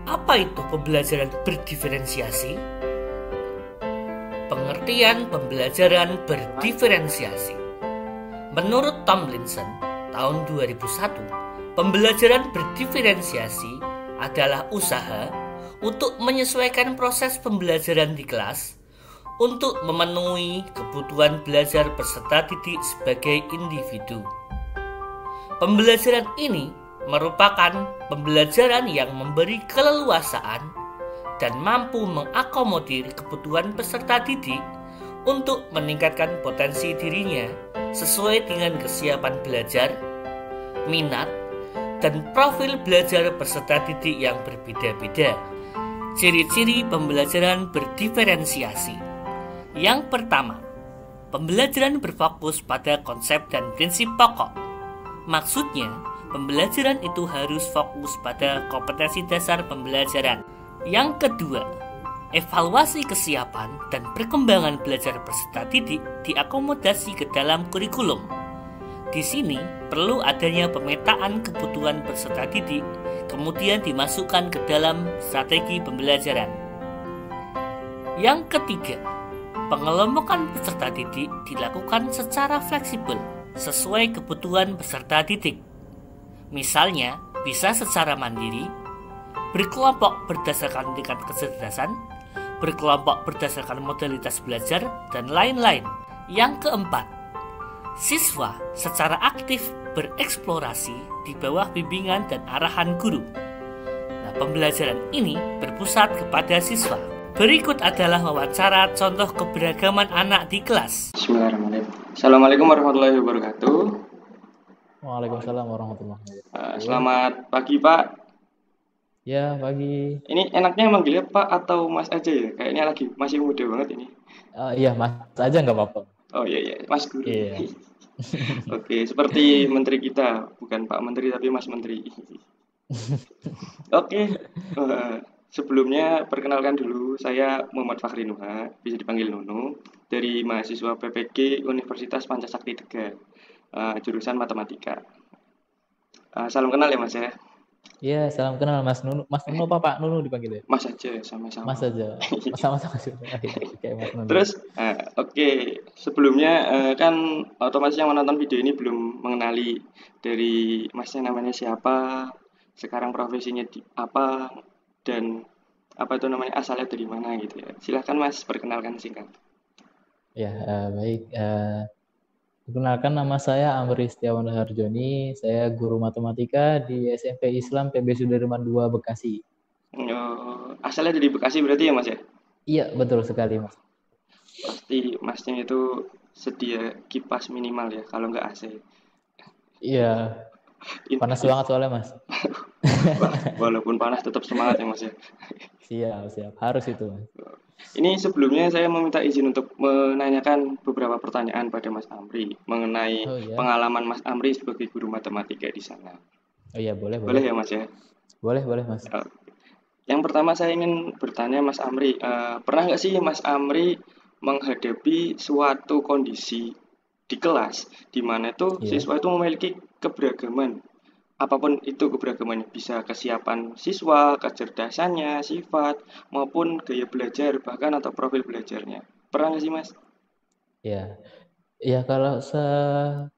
Apa itu pembelajaran berdiferensiasi? Pengertian pembelajaran berdiferensiasi. Menurut Tomlinson, tahun 2001, pembelajaran berdiferensiasi adalah usaha untuk menyesuaikan proses pembelajaran di kelas untuk memenuhi kebutuhan belajar peserta didik sebagai individu. Pembelajaran ini merupakan pembelajaran yang memberi keleluasaan dan mampu mengakomodir kebutuhan peserta didik untuk meningkatkan potensi dirinya sesuai dengan kesiapan belajar, minat, dan profil belajar peserta didik yang berbeda-beda. Ciri-ciri pembelajaran berdiferensiasi. Yang pertama, pembelajaran berfokus pada konsep dan prinsip pokok. Maksudnya, pembelajaran itu harus fokus pada kompetensi dasar pembelajaran. Yang kedua, evaluasi kesiapan dan perkembangan belajar peserta didik diakomodasi ke dalam kurikulum. Di sini perlu adanya pemetaan kebutuhan peserta didik, kemudian dimasukkan ke dalam strategi pembelajaran. Yang ketiga, pengelompokan peserta didik dilakukan secara fleksibel sesuai kebutuhan peserta didik. Misalnya, bisa secara mandiri, berkelompok berdasarkan tingkat kecerdasan, berkelompok berdasarkan modalitas belajar, dan lain-lain. Yang keempat, siswa secara aktif bereksplorasi di bawah bimbingan dan arahan guru. Pembelajaran ini berpusat kepada siswa. Berikut adalah wawancara contoh keberagaman anak di kelas. Bismillahirrahmanirrahim. Assalamualaikum warahmatullahi wabarakatuh. Waalaikumsalam warahmatullahi wabarakatuh. Selamat pagi, Pak. Ya, pagi. Ini enaknya manggilnya Pak atau Mas aja ya? Kayaknya lagi masih muda banget ini. Iya, Mas aja nggak apa-apa. Oh iya, Mas Guru. Iya. Oke, seperti menteri kita, bukan Pak Menteri tapi Mas Menteri. Oke, sebelumnya perkenalkan dulu, saya Muhammad Fakhri Nuha, bisa dipanggil Nunu, dari mahasiswa PPG Universitas Pancasakti Tegal, jurusan Matematika. Salam kenal ya Mas ya. Iya, salam kenal Mas Nunu. Mas Nunu apa Pak Nunu dipanggil ya? Mas aja, sama-sama. Mas aja. Sama-sama kayak Mas Nunu. Terus, oke. Sebelumnya kan otomatis yang menonton video ini belum mengenali dari Masnya namanya siapa, sekarang profesinya apa, dan apa itu namanya asalnya dari mana gitu ya. Silahkan Mas perkenalkan singkat. Ya, baik. Perkenalkan, nama saya Amri Setiawan Harjoni. Saya guru matematika di SMP Islam PB Sudirman II Bekasi. Asalnya dari Bekasi berarti ya Mas ya? Iya, betul sekali Mas. Pasti Masnya itu sedia kipas minimal ya, kalau nggak AC. Iya, panas banget soalnya Mas. Walaupun panas tetap semangat ya Mas ya. Siap. Harus itu Mas. Ini sebelumnya saya meminta izin untuk menanyakan beberapa pertanyaan pada Mas Amri mengenai pengalaman Mas Amri sebagai guru matematika di sana. Oh iya, boleh. Boleh ya Mas ya? Boleh Mas. Yang pertama saya ingin bertanya Mas Amri, pernah nggak sih Mas Amri menghadapi suatu kondisi di kelas di mana tuh siswa itu memiliki keberagaman? Apapun itu keberagamannya, bisa kesiapan siswa, kecerdasannya, sifat, maupun gaya belajar, bahkan atau profil belajarnya. Pernah nggak sih Mas? Ya kalau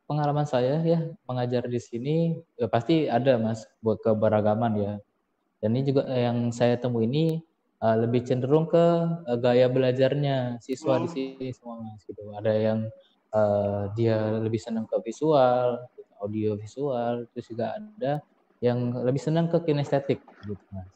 pengalaman saya ya mengajar di sini ya pasti ada Mas buat keberagaman ya. Dan ini juga yang saya temui ini lebih cenderung ke gaya belajarnya siswa di sini semua Mas gitu. Ada yang dia lebih senang ke visual, audio visual, terus juga ada yang lebih senang ke kinestetik gitu Mas.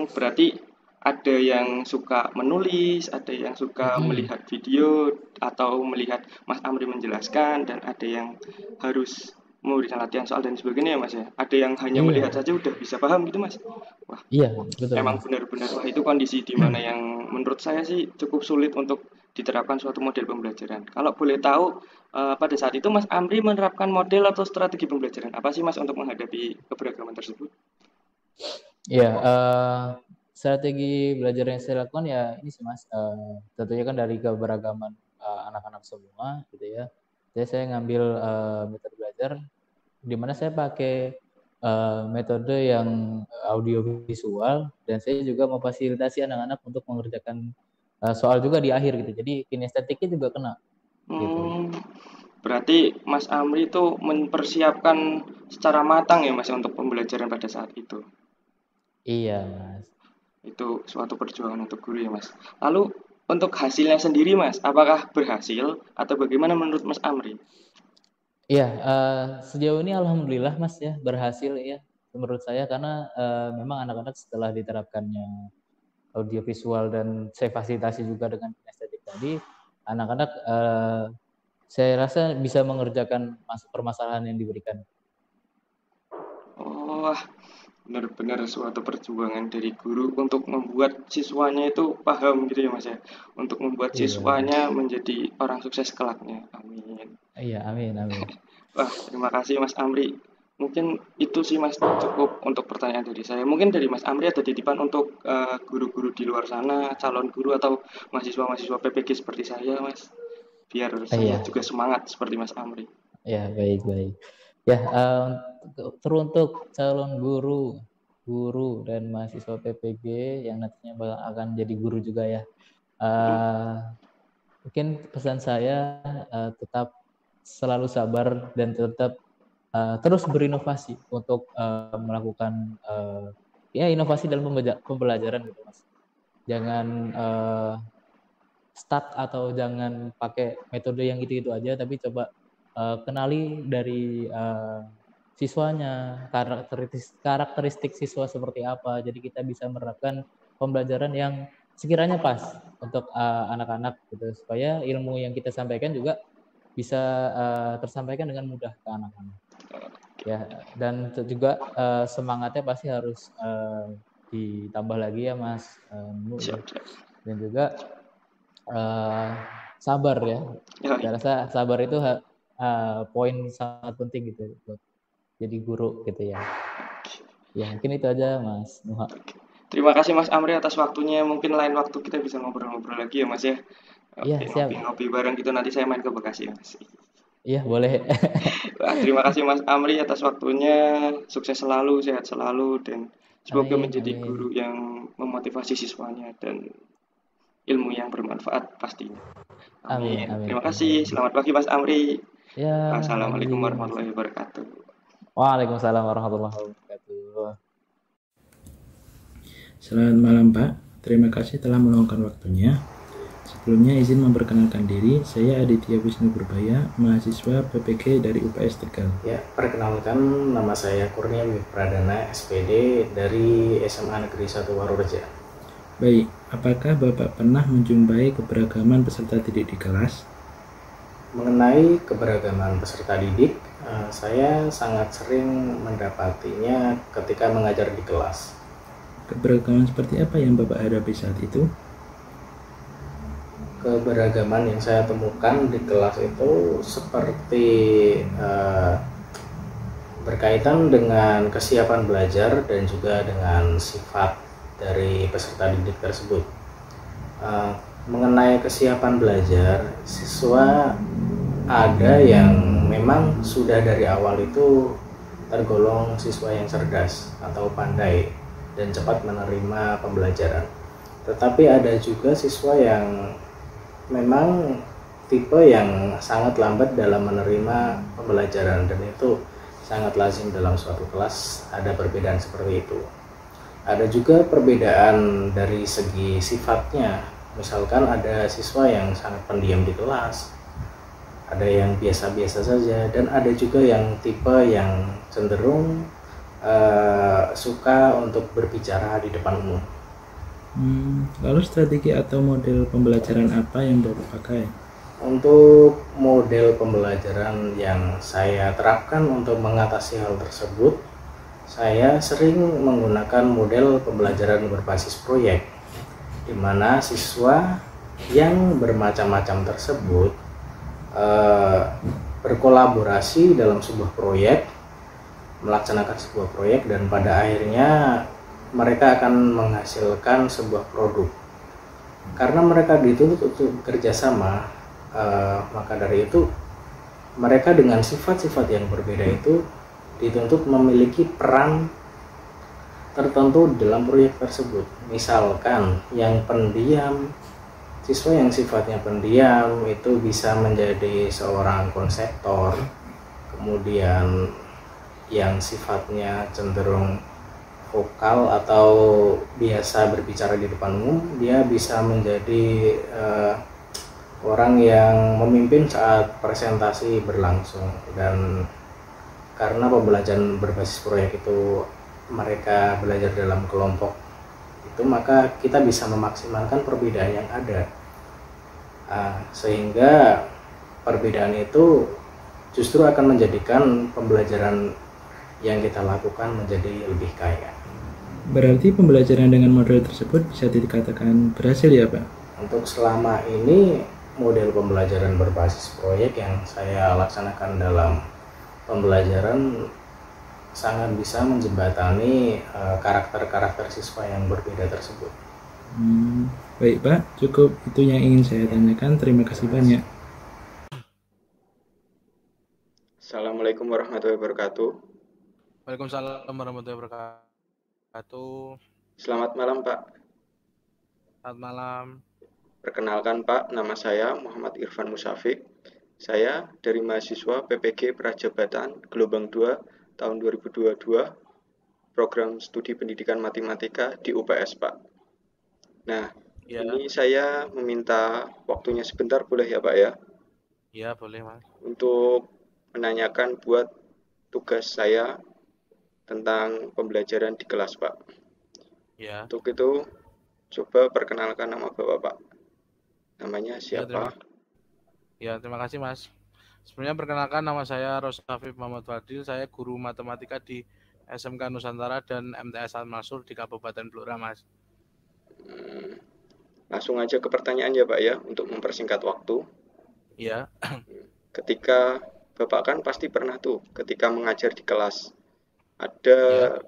Berarti ada yang suka menulis, ada yang suka melihat video atau melihat Mas Amri menjelaskan, dan ada yang harus memberikan latihan soal dan sebagainya ya Mas ya. Ada yang hanya melihat saja udah bisa paham gitu Mas. Wah, iya betul. Emang benar-benar wah itu kondisi di mana yang menurut saya sih cukup sulit untuk diterapkan suatu model pembelajaran. Kalau boleh tahu pada saat itu Mas Amri menerapkan model atau strategi pembelajaran apa sih Mas untuk menghadapi keberagaman tersebut? Iya, strategi belajar yang saya lakukan ya ini sih Mas, tentunya kan dari keberagaman anak-anak semua gitu ya. Jadi saya ngambil metode belajar di mana saya pakai metode yang audiovisual, dan saya juga memfasilitasi anak-anak untuk mengerjakan soal juga di akhir gitu. Jadi kinestetiknya juga kena. Gitu. Berarti Mas Amri itu mempersiapkan secara matang ya Mas untuk pembelajaran pada saat itu. Iya Mas. Itu suatu perjuangan untuk guru ya Mas. Lalu untuk hasilnya sendiri Mas, apakah berhasil atau bagaimana menurut Mas Amri? Iya, sejauh ini alhamdulillah Mas ya berhasil ya menurut saya, karena memang anak-anak setelah diterapkannya audiovisual dan saya fasilitasi juga dengan kinestetik tadi, anak-anak saya rasa bisa mengerjakan permasalahan yang diberikan. Oh, benar-benar suatu perjuangan dari guru untuk membuat siswanya itu paham gitu ya Mas ya, untuk membuat siswanya menjadi orang sukses kelaknya. Amin. Iya, amin. Wah, terima kasih Mas Amri. Mungkin itu sih Mas, cukup untuk pertanyaan dari saya. Mungkin dari Mas Amri ada titipan untuk guru-guru di luar sana, calon guru atau mahasiswa-mahasiswa PPG seperti saya Mas, biar saya juga semangat seperti Mas Amri. Ya, baik. Ya, teruntuk calon guru dan mahasiswa PPG yang nantinya akan jadi guru juga ya. Mungkin pesan saya tetap selalu sabar dan tetap terus berinovasi untuk melakukan inovasi dalam pembelajaran gitu Mas. Jangan stuck atau jangan pakai metode yang gitu-gitu aja, tapi coba kenali dari siswanya, karakteristik siswa seperti apa. Jadi kita bisa menerapkan pembelajaran yang sekiranya pas untuk anak-anak gitu, supaya ilmu yang kita sampaikan juga bisa tersampaikan dengan mudah ke anak-anak. Ya, dan juga semangatnya pasti harus ditambah lagi ya Mas. Dan juga sabar ya. Saya rasa sabar itu poin sangat penting gitu buat jadi guru gitu ya. Ya, mungkin itu aja Mas Nuha. Terima kasih Mas Amri atas waktunya. Mungkin lain waktu kita bisa ngobrol-ngobrol lagi ya Mas ya. Iya, siap. Ngopi bareng gitu, nanti saya main ke Bekasi Mas. Iya, boleh. Terima kasih Mas Amri atas waktunya. Sukses selalu, sehat selalu, dan semoga menjadi guru yang memotivasi siswanya dan ilmu yang bermanfaat pastinya. Amin. Terima kasih. Selamat pagi Mas Amri. Ya, Assalamualaikum warahmatullahi wabarakatuh. Waalaikumsalam warahmatullahi wabarakatuh. Selamat malam Pak, terima kasih telah meluangkan waktunya. Sebelumnya izin memperkenalkan diri, saya Aditya Wisnu Purbaya, mahasiswa PPG dari UPS Tegal. Ya, perkenalkan nama saya Kurnia Pradana, SPD dari SMA Negeri 1 Warureja. Baik, apakah Bapak pernah menjumpai keberagaman peserta didik di kelas? Mengenai keberagaman peserta didik, saya sangat sering mendapatinya ketika mengajar di kelas. Keberagaman seperti apa yang Bapak hadapi saat itu? Keberagaman yang saya temukan di kelas itu seperti berkaitan dengan kesiapan belajar dan juga dengan sifat dari peserta didik tersebut. Mengenai kesiapan belajar, siswa ada yang memang sudah dari awal itu tergolong siswa yang cerdas atau pandai dan cepat menerima pembelajaran. Tetapi ada juga siswa yang memang tipe yang sangat lambat dalam menerima pembelajaran, dan itu sangat lazim dalam suatu kelas ada perbedaan seperti itu. Ada juga perbedaan dari segi sifatnya. Misalkan ada siswa yang sangat pendiam di kelas, ada yang biasa-biasa saja, dan ada juga yang tipe yang cenderung suka untuk berbicara di depan umum. Lalu strategi atau model pembelajaran apa yang Bapak pakai? Untuk model pembelajaran yang saya terapkan untuk mengatasi hal tersebut, saya sering menggunakan model pembelajaran berbasis proyek, di mana siswa yang bermacam-macam tersebut berkolaborasi dalam sebuah proyek, melaksanakan sebuah proyek, dan pada akhirnya mereka akan menghasilkan sebuah produk. Karena mereka dituntut untuk bekerja sama, maka dari itu mereka dengan sifat-sifat yang berbeda itu dituntut memiliki peran tertentu dalam proyek tersebut. Misalkan yang pendiam, siswa yang sifatnya pendiam itu bisa menjadi seorang konseptor, kemudian yang sifatnya cenderung vokal atau biasa berbicara di depan umum, dia bisa menjadi orang yang memimpin saat presentasi berlangsung. Dan karena pembelajaran berbasis proyek itu mereka belajar dalam kelompok itu, maka kita bisa memaksimalkan perbedaan yang ada, sehingga perbedaan itu justru akan menjadikan pembelajaran yang kita lakukan menjadi lebih kaya. Berarti pembelajaran dengan model tersebut bisa dikatakan berhasil ya Pak? Untuk selama ini model pembelajaran berbasis proyek yang saya laksanakan dalam pembelajaran sangat bisa menjembatani karakter-karakter siswa yang berbeda tersebut. Baik Pak, cukup itu yang ingin saya tanyakan. Terima kasih banyak. Assalamualaikum warahmatullahi wabarakatuh. Waalaikumsalam warahmatullahi wabarakatuh. Selamat malam Pak. Selamat malam. Perkenalkan Pak, nama saya Muhammad Irfan Musafik. Saya dari mahasiswa PPG Prajabatan Gelombang 2 tahun 2022, program studi pendidikan matematika di UPS Pak. Nah, ini saya meminta waktunya sebentar, boleh ya Pak ya? Iya, boleh Mas. Untuk menanyakan buat tugas saya tentang pembelajaran di kelas Pak. Ya. Untuk itu, coba perkenalkan nama Bapak Pak. Namanya siapa? Terima kasih Mas. Sebenarnya perkenalkan, nama saya Rosafif Muhammad Fadil. Saya guru matematika di SMK Nusantara dan MTS Al-Mansur di Kabupaten Blora, Mas. Langsung aja ke pertanyaan ya Pak ya, untuk mempersingkat waktu. Iya. Ketika Bapak kan pasti pernah tuh, ketika mengajar di kelas, ada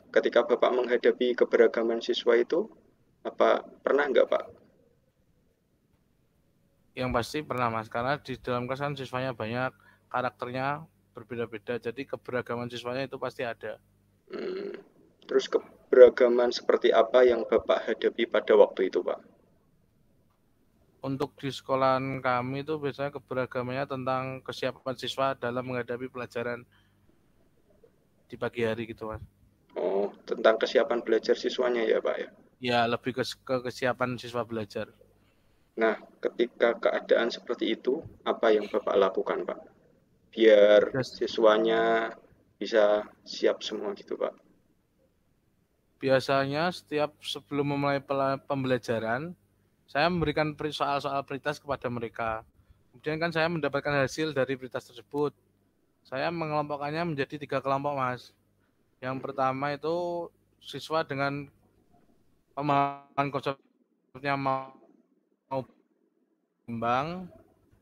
ketika Bapak menghadapi keberagaman siswa itu, apa pernah nggak Pak? Yang pasti pernah Mas, karena di dalam kelas kan siswanya banyak, karakternya berbeda-beda, jadi keberagaman siswanya itu pasti ada. Terus keberagaman seperti apa yang Bapak hadapi pada waktu itu Pak? Untuk di sekolahan kami itu biasanya keberagamannya tentang kesiapan siswa dalam menghadapi pelajaran di pagi hari gitu Mas. Oh, tentang kesiapan belajar siswanya ya Pak ya? Ya, lebih ke kesiapan siswa belajar. Nah, ketika keadaan seperti itu, apa yang Bapak lakukan, Pak? Biar siswanya bisa siap semua gitu, Pak. Biasanya setiap sebelum memulai pembelajaran, saya memberikan soal-soal prioritas kepada mereka. Kemudian kan saya mendapatkan hasil dari prioritas tersebut. Saya mengelompokkannya menjadi 3 kelompok, Mas. Yang pertama itu siswa dengan pemahaman konsepnya mau berkembang.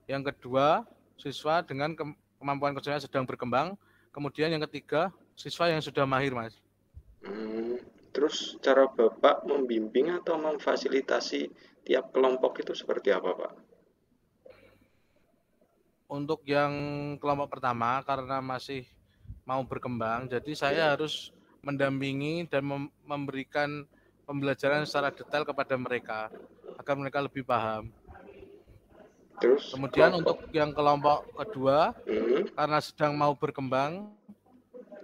Yang kedua, siswa dengan kemampuan konsepnya sedang berkembang. Kemudian yang ketiga, siswa yang sudah mahir, Mas. Terus cara Bapak membimbing atau memfasilitasi tiap kelompok itu seperti apa, Pak? Untuk yang kelompok pertama, karena masih mau berkembang, jadi saya harus mendampingi dan memberikan pembelajaran secara detail kepada mereka, agar mereka lebih paham. Terus, kemudian untuk yang kelompok kedua, karena sedang mau berkembang,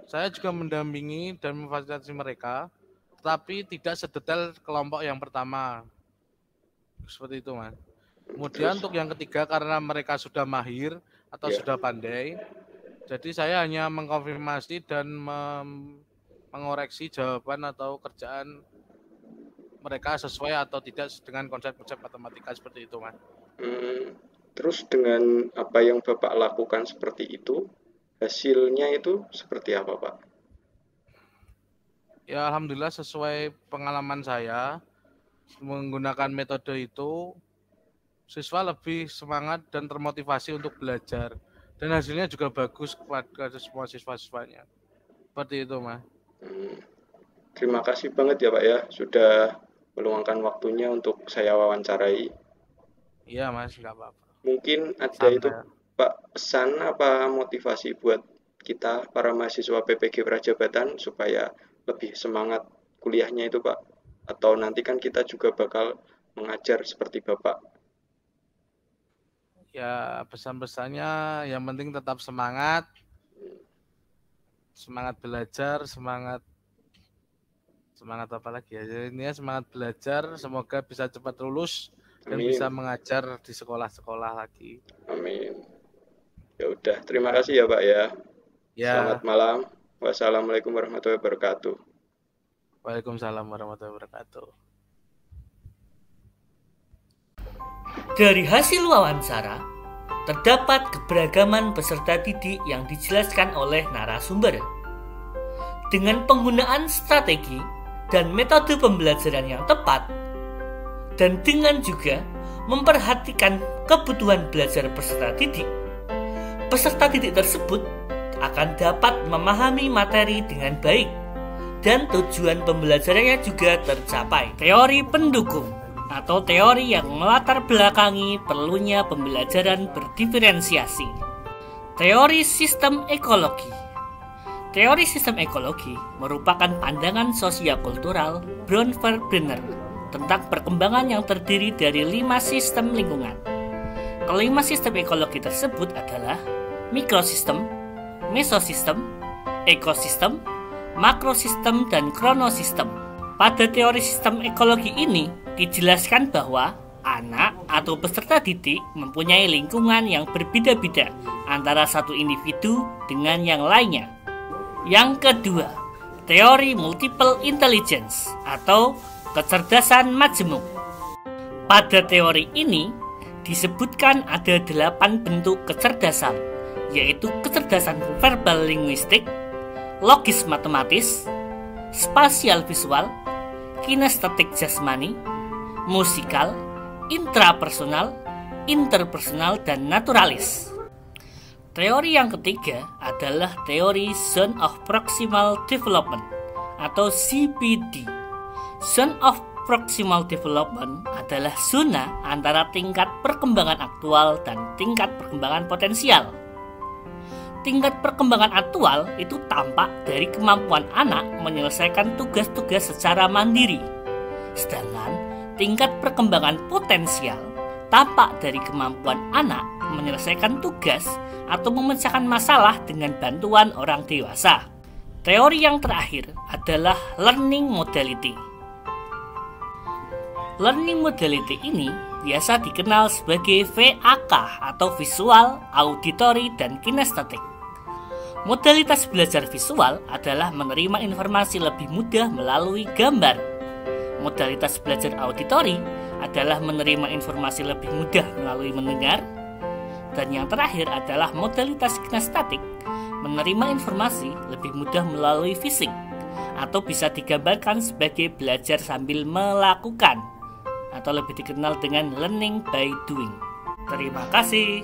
saya juga mendampingi dan memfasilitasi mereka, tetapi tidak sedetail kelompok yang pertama. Seperti itu, Mas. Kemudian untuk yang ketiga, karena mereka sudah mahir atau sudah pandai, jadi saya hanya mengkonfirmasi dan mengoreksi jawaban atau kerjaan mereka sesuai atau tidak dengan konsep-konsep matematika seperti itu, Mas. Terus dengan apa yang Bapak lakukan seperti itu, hasilnya itu seperti apa, Pak? Ya, alhamdulillah sesuai pengalaman saya menggunakan metode itu, siswa lebih semangat dan termotivasi untuk belajar, dan hasilnya juga bagus kepada semua siswa-siswanya. Seperti itu, Mas. Terima kasih banget ya Pak ya, sudah meluangkan waktunya untuk saya wawancarai. Iya Mas, nggak apa-apa. Mungkin ada itu Pak, pesan apa motivasi buat kita para mahasiswa PPG Prajabatan supaya lebih semangat kuliahnya itu Pak? Atau nanti kan kita juga bakal mengajar seperti Bapak? Ya, pesan-pesannya yang penting tetap semangat. Semangat belajar, semangat apa lagi ya? Ini semangat belajar, semoga bisa cepat lulus dan bisa mengajar di sekolah-sekolah lagi. Amin. Ya udah, terima kasih ya Pak ya. Selamat malam. Wassalamualaikum warahmatullahi wabarakatuh. Waalaikumsalam warahmatullahi wabarakatuh. Dari hasil wawancara, terdapat keberagaman peserta didik yang dijelaskan oleh narasumber. Dengan penggunaan strategi dan metode pembelajaran yang tepat, dan dengan juga memperhatikan kebutuhan belajar peserta didik tersebut akan dapat memahami materi dengan baik dan tujuan pembelajarannya juga tercapai. Teori pendukung atau teori yang melatar belakangi perlunya pembelajaran berdiferensiasi. Teori sistem ekologi. Teori sistem ekologi merupakan pandangan sosial-kultural Bronfenbrenner tentang perkembangan yang terdiri dari 5 sistem lingkungan. Kelima sistem ekologi tersebut adalah mikrosistem, mesosistem, ekosistem, makrosistem, dan kronosistem. Pada teori sistem ekologi ini dijelaskan bahwa anak atau peserta didik mempunyai lingkungan yang berbeda-beda antara satu individu dengan yang lainnya. Yang kedua, teori multiple intelligence atau kecerdasan majemuk. Pada teori ini disebutkan ada 8 bentuk kecerdasan, yaitu kecerdasan verbal linguistik, logis matematis, spasial visual, kinestetik jasmani, musikal, intrapersonal, interpersonal, dan naturalis. Teori yang ketiga adalah teori Zone of Proximal Development atau ZPD. Zone of Proximal Development adalah zona antara tingkat perkembangan aktual dan tingkat perkembangan potensial. Tingkat perkembangan aktual itu tampak dari kemampuan anak menyelesaikan tugas-tugas secara mandiri. Sedangkan tingkat perkembangan potensial tampak dari kemampuan anak menyelesaikan tugas atau memecahkan masalah dengan bantuan orang dewasa. Teori yang terakhir adalah learning modality. Learning modality ini biasa dikenal sebagai VAK atau visual, auditory, dan kinestetik. Modalitas belajar visual adalah menerima informasi lebih mudah melalui gambar. Modalitas belajar auditory adalah menerima informasi lebih mudah melalui mendengar. Dan yang terakhir adalah modalitas kinestetik, menerima informasi lebih mudah melalui fisik, atau bisa digambarkan sebagai belajar sambil melakukan, atau lebih dikenal dengan learning by doing. Terima kasih.